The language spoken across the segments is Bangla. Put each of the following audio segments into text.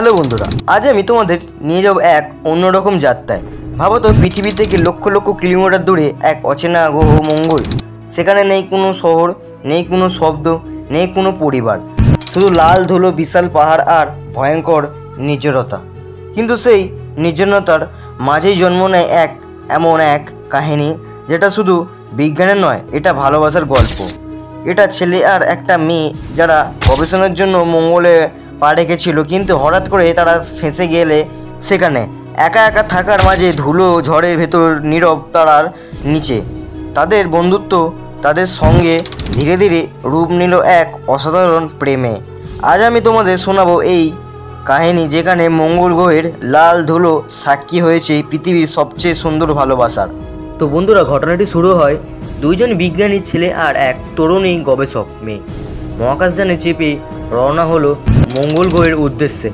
হ্যালো বন্ধুরা, আজ আমি তোমাদের নিয়ে যাব এক অন্যরকম যাত্রায়। ভাবো তো, পৃথিবী থেকে লক্ষ লক্ষ কিলোমিটার দূরে এক অচেনা গ্রহ মঙ্গল। সেখানে নেই কোনো শহর, নেই কোনো শব্দ, নেই কোনো পরিবার, শুধু লাল ধুলো, বিশাল পাহাড় আর ভয়ঙ্কর নির্জনতা। কিন্তু সেই নির্জনতার মাঝেই জন্ম নেয় এমন এক কাহিনী, যেটা শুধু বিজ্ঞানের নয়, এটা ভালোবাসার গল্প। এটা ছেলে আর একটা মেয়ে যারা গবেষণার জন্য মঙ্গলে পা রেখেছিল, কিন্তু হঠাৎ করে তারা ফেঁসে গেলে সেখানে একা একা থাকার মাঝে ধুলো ঝড়ের ভেতর নীরব তারার নিচে তাদের বন্ধুত্ব, তাদের সঙ্গে ধীরে ধীরে রূপ নিল এক অসাধারণ প্রেমে। আজ আমি তোমাদের শোনাবো এই কাহিনী, যেখানে মঙ্গল গ্রহের লাল ধুলো সাক্ষী হয়েছে পৃথিবীর সবচেয়ে সুন্দর ভালোবাসার। তো বন্ধুরা, ঘটনাটি শুরু হয় দুইজন বিজ্ঞানী ছেলে আর এক তরুণী গবেষক মেয়ে মহাকাশযানে চেপে রওনা হলো মঙ্গল গ্রহের উদ্দেশ্যে।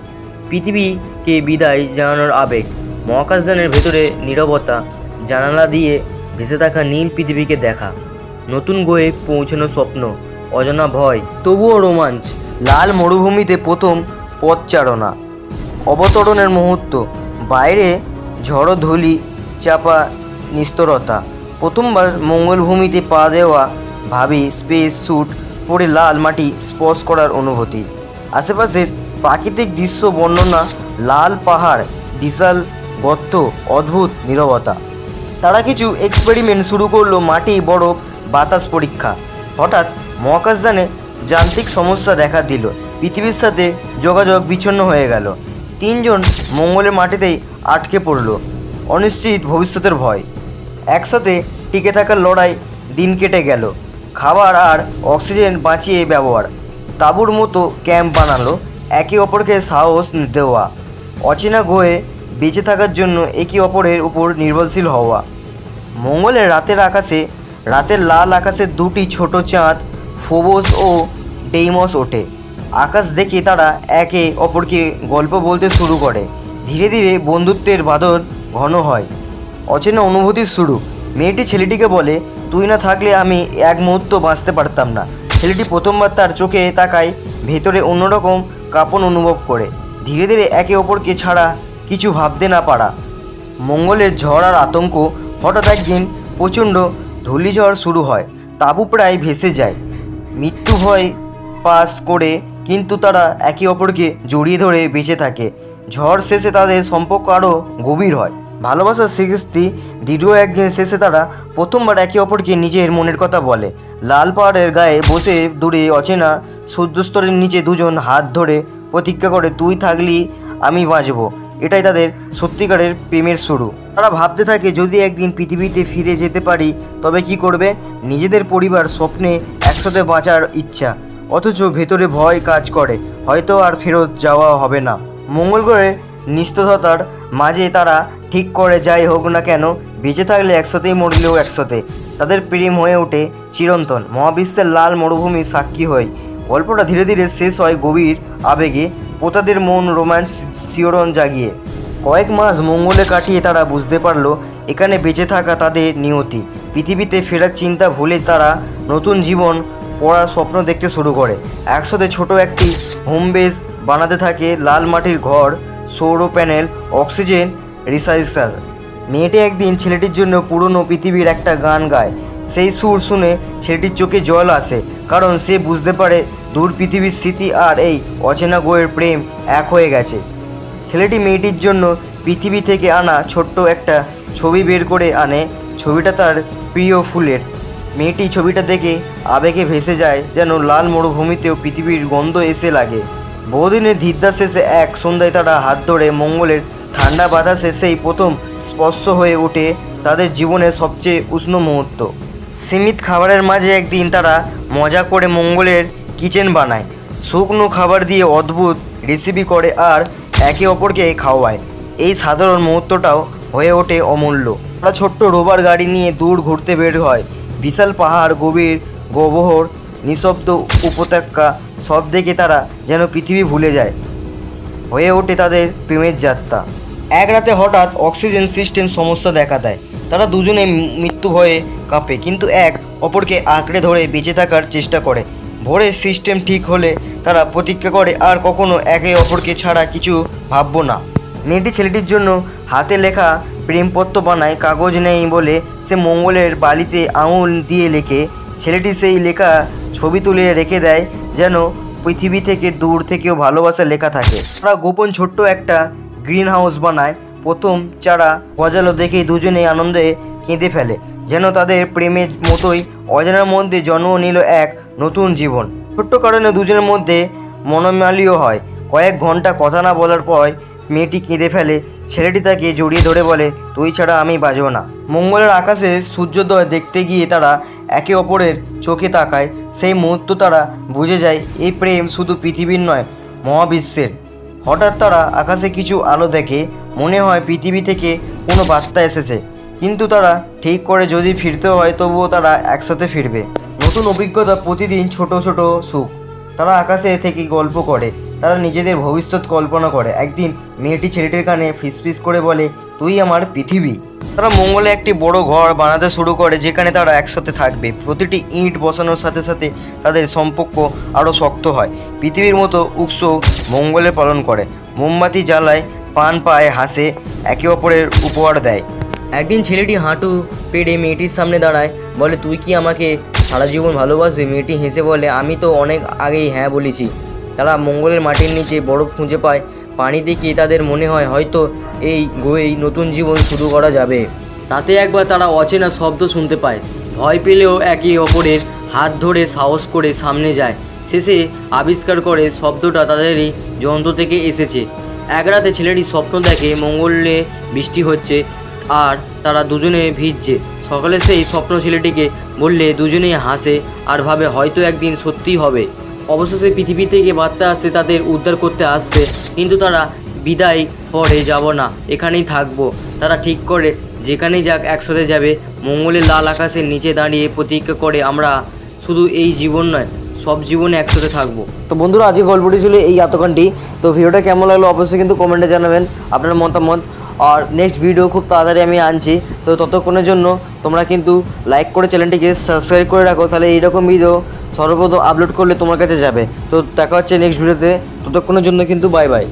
পৃথিবীকে বিদায় জানানোর আবেগ, মহাকাশযানের ভেতরে নীরবতা, জানালা দিয়ে ভেসে থাকা নীল পৃথিবীকে দেখা, নতুন গ্রহে পৌঁছানোর স্বপ্ন, অজানা ভয়, তবুও রোমাঞ্চ। লাল মরুভূমিতে প্রথম পথচারণা, অবতরণের মুহূর্ত, বাইরে ঝড়ো ধূলি চাপা নিস্তরতা। প্রথমবার মঙ্গলভূমিতে পা দেওয়া, ভাবি স্পেস স্যুট পরে লাল মাটি স্পর্শ করার অনুভূতি। আশেপাশের প্রাকৃতিক দৃশ্য বর্ণনা, লাল পাহাড়, বিশাল গর্ত, অদ্ভুত নীরবতা। তারা কিছু এক্সপেরিমেন্ট শুরু করলো, মাটি, বরফ, বাতাস পরীক্ষা। হঠাৎ মহাকাশযানে যান্ত্রিক সমস্যা দেখা দিল, পৃথিবীর সাথে যোগাযোগ বিচ্ছিন্ন হয়ে গেল। তিনজন মঙ্গলের মাটিতেই আটকে পড়ল, অনিশ্চিত ভবিষ্যতের ভয়। একসাথে টিকে থাকার লড়াই, দিন কেটে গেল। খাবার আর অক্সিজেন বাঁচিয়ে ব্যবহার, তাঁবুর মতো ক্যাম্প বানালো, একে অপরকে সাহস দেওয়া, অচেনা গ্রহে বেঁচে থাকার জন্য একে অপরের উপর নির্ভরশীল হওয়া। মঙ্গলের রাতের লাল আকাশে দুটি ছোট চাঁদ, ফোবস ও ডেইমস ওঠে। আকাশ দেখে তারা একে অপরকে গল্প বলতে শুরু করে। ধীরে ধীরে বন্ধুত্বের বাঁধন ঘন হয়, অচেনা অনুভূতির শুরু। মেয়েটি ছেলেটিকে বলে, তুই না থাকলে আমি এক মুহূর্ত বাঁচতে পারতাম না। ছেলেটি প্রথমবার তার চোখে তাকায়, ভেতরে অন্যরকম কাঁপন অনুভব করে। ধীরে ধীরে একে অপরকে ছাড়া কিছু ভাবতে না পারা। মঙ্গলের ঝড় আর আতঙ্ক। হঠাৎ একদিন প্রচণ্ড ধূলিঝড় শুরু হয়, তাঁবু প্রায় ভেসে যায়। মৃত্যু ভয় পাস করে, কিন্তু তারা একে অপরকে জড়িয়ে ধরে বেঁচে থাকে। ঝড় শেষে তাদের সম্পর্ক আরও গভীর হয়। ভালোবাসার সৃষ্টি দীর্ঘ একদিন শেষে তারা প্রথমবার একে অপরকে নিজের মনের কথা বলে। লাল পাহাড়ের গায়ে বসে দূরে অচেনা সূর্যস্তরের নিচে দুজন হাত ধরে প্রতিজ্ঞা করে, তুই থাকলি আমি বাঁচব। এটাই তাদের সত্যিকারের প্রেমের শুরু। তারা ভাবতে থাকে, যদি একদিন পৃথিবীতে ফিরে যেতে পারি তবে কি করবে। নিজেদের পরিবার, স্বপ্নে একসাথে বাঁচার ইচ্ছা, অথচ ভেতরে ভয় কাজ করে, হয়তো আর ফেরত যাওয়া হবে না। মঙ্গল গ্রহের নিস্তব্ধতার মাঝে তারা ঠিক করে, যাই হোক না কেন, বেঁচে থাকলে একসাথেই, মরলেও একসাথে। তাদের প্রেম হয়ে ওঠে চিরন্তন, মহাবিশ্বের লাল মরুভূমির সাক্ষী হয়। গল্পটা ধীরে ধীরে শেষ হয় গভীর আবেগে, পোতাদের মন রোম্যান্স শিহরণ জাগিয়ে। কয়েক মাস মঙ্গলে কাটিয়ে তারা বুঝতে পারলো, এখানে বেঁচে থাকা তাদের নিয়তি। পৃথিবীতে ফেরার চিন্তা ভুলে তারা নতুন জীবন পড়ার স্বপ্ন দেখতে শুরু করে। একসাথে ছোট একটি হোম বেস বানাতে থাকে, লাল মাটির ঘর, সৌর প্যানেল, অক্সিজেন রিসার্চার। মেয়েটি একদিন ছেলেটির জন্য পুরনো পৃথিবীর একটা গান গায়। সেই সুর শুনে ছেলেটির চোখে জল আসে, কারণ সে বুঝতে পারে দূর পৃথিবীর স্মৃতি আর এই অচেনা গ্রহের প্রেম এক হয়ে গেছে। ছেলেটি মেয়েটির জন্য পৃথিবী থেকে আনা ছোট্ট একটা ছবি বের করে আনে। ছবিটা তার প্রিয় ফুলের। মেয়েটি ছবিটা দেখে আবেগে ভেসে যায়, যেন লাল মরুভূমিতেও পৃথিবীর গন্ধ এসে লাগে। বহুদিনের ধিদ্যা শেষে এক সন্ধ্যায় তারা হাত ধরে মঙ্গলের ঠান্ডা বাতাসে সেই প্রথম স্পর্শ হয়ে ওঠে তাদের জীবনের সবচেয়ে উষ্ণ মুহূর্ত। সীমিত খাবারের মাঝে একদিন তারা মজা করে মঙ্গলের কিচেন বানায়, শুকনো খাবার দিয়ে অদ্ভুত রেসিপি করে আর একে অপরকে খাওয়ায়। এই সাধারণ মুহূর্তটাও হয়ে ওঠে অমূল্য। তারা ছোট্ট রোবার গাড়ি নিয়ে দূর ঘুরতে বের হয়। বিশাল পাহাড়, গভীর গহ্বর, নিঃশব্দ উপত্যকা, সব দেখে তারা যেন পৃথিবী ভুলে যায়। হয়ে ওঠে তাদের প্রেমের যাত্রা। এক রাতে হঠাৎ অক্সিজেন সিস্টেম সমস্যা দেখা দেয়। তারা দুজনে মৃত্যু ভয়ে কাঁপে, কিন্তু এক অপরকে আঁকড়ে ধরে বেঁচে থাকার চেষ্টা করে। ভোরের সিস্টেম ঠিক হলে তারা প্রতিজ্ঞা করে আর কখনো একে অপরকে ছাড়া কিছু ভাববো না। মেয়েটি ছেলেটির জন্য হাতে লেখা প্রেমপত্র বানায়। কাগজ নেই বলে সে মঙ্গলের বালিতে আঙুল দিয়ে লেখে। ছেলেটি সেই লেখা ছবি তুলে রেখে দেয় যেন পৃথিবী থেকে দূর থেকেও ভালোবাসা লেখা থাকে। তারা গোপন ছোট্ট একটা গ্রিন হাউস বানায়। প্রথম চারা গজালো দেখে দুজনেই আনন্দে কেঁদে ফেলে, যেন তাদের প্রেমের মতোই অজানার মধ্যে জন্ম নিল এক নতুন জীবন। ছোট্ট কারণে দুজনের মধ্যে মনোমালিন্য হয়। কয়েক ঘন্টা কথা না বলার পর মেয়েটি কেঁদে ফেলে। ছেলেটি তাকে জড়িয়ে ধরে বলে, তুই ছাড়া আমি বাঁচব না। মঙ্গলের আকাশে সূর্যোদয় দেখতে গিয়ে তারা একে অপরের চোখে তাকায়। সেই মুহূর্ত তারা বুঝে যায় এই প্রেম শুধু পৃথিবীর নয়, মহাবিশ্বের। হঠাৎ তারা আকাশে কিছু আলো দেখে। মনে হয় পৃথিবী থেকে কোনো বার্তা এসেছে, কিন্তু তারা ঠিক করে যদি ফিরতে হয় তবুও তারা একসাথে ফিরবে। নতুন অভিজ্ঞতা, প্রতিদিন ছোট ছোট সুখ। তারা আকাশে থেকে গল্প করে, তারা নিজেদের ভবিষ্যৎ কল্পনা করে। একদিন মেয়েটি ছেলেটির কানে ফিসফিস করে বলে, তুই আমার পৃথিবী। তারা মঙ্গলে একটি বড় ঘর বানাতে শুরু করে, যেখানে তারা একসাথে থাকবে। প্রতিটি ইট বসানোর সাথে সাথে তাদের সম্পর্ক আরও শক্ত হয়। পৃথিবীর মতো উৎসব মঙ্গলে পালন করে, মোমবাতি জ্বালায়, পান পায়, হাসে, একে অপরের উপহার দেয়। একদিন ছেলেটি হাঁটু পেড়ে মেয়েটির সামনে দাঁড়ায়, বলে, তুই কি আমাকে সারা জীবন ভালোবাসবি? মেয়েটি হেসে বলে, আমি তো অনেক আগেই হ্যাঁ বলেছি। তারা মঙ্গলের মাটির নিচে বরফ খুঁজে পায়। পানি দেখে তাদের মনে হয় হয়তো এই গোয়েই নতুন জীবন শুরু করা যাবে। রাতে একবার তারা অচেনা শব্দ শুনতে পায়। ভয় পেলেও একে অপরের হাত ধরে সাহস করে সামনে যায়। শেষে আবিষ্কার করে শব্দটা তাদেরই যন্ত্র থেকে এসেছে। এক রাতে ছেলেটি স্বপ্ন দেখে মঙ্গলে বৃষ্টি হচ্ছে আর তারা দুজনে ভিজছে। সকালে সেই স্বপ্ন ছেলেটিকে বললে দুজনেই হাসে আর ভাবে হয়তো একদিন সত্যিই হবে। অবশেষে পৃথিবী থেকে বার্তা আসছে তাদের উদ্ধার করতে আসছে, কিন্তু তারা বিদায় পরে যাব না, এখানেই থাকবো। তারা ঠিক করে যেখানেই যাক একসাথে যাবে। মঙ্গলের লাল আকাশের নিচে দাঁড়িয়ে প্রতিজ্ঞা করে, আমরা শুধু এই জীবন নয়, সব জীবনে একসাথে থাকবো। তো বন্ধুরা, আজকে গল্পটি ছিল এই এতক্ষণটি। তো ভিডিওটা কেমন লাগলো অবশ্যই কিন্তু কমেন্টে জানাবেন আপনার মতামত। আর নেক্সট ভিডিও খুব তাড়াতাড়ি আমি আনছি। তো ততক্ষণের জন্য তোমরা কিন্তু লাইক করে চ্যানেলটিকে সাবস্ক্রাইব করে রাখো, তাহলে এইরকম ভিডিও সর্বপ্রথম আপলোড করলে তোমার কাছে যাবে। তো দেখা হচ্ছে নেক্সট ভিডিওতে, ততক্ষণের জন্য কিন্তু বাই বাই।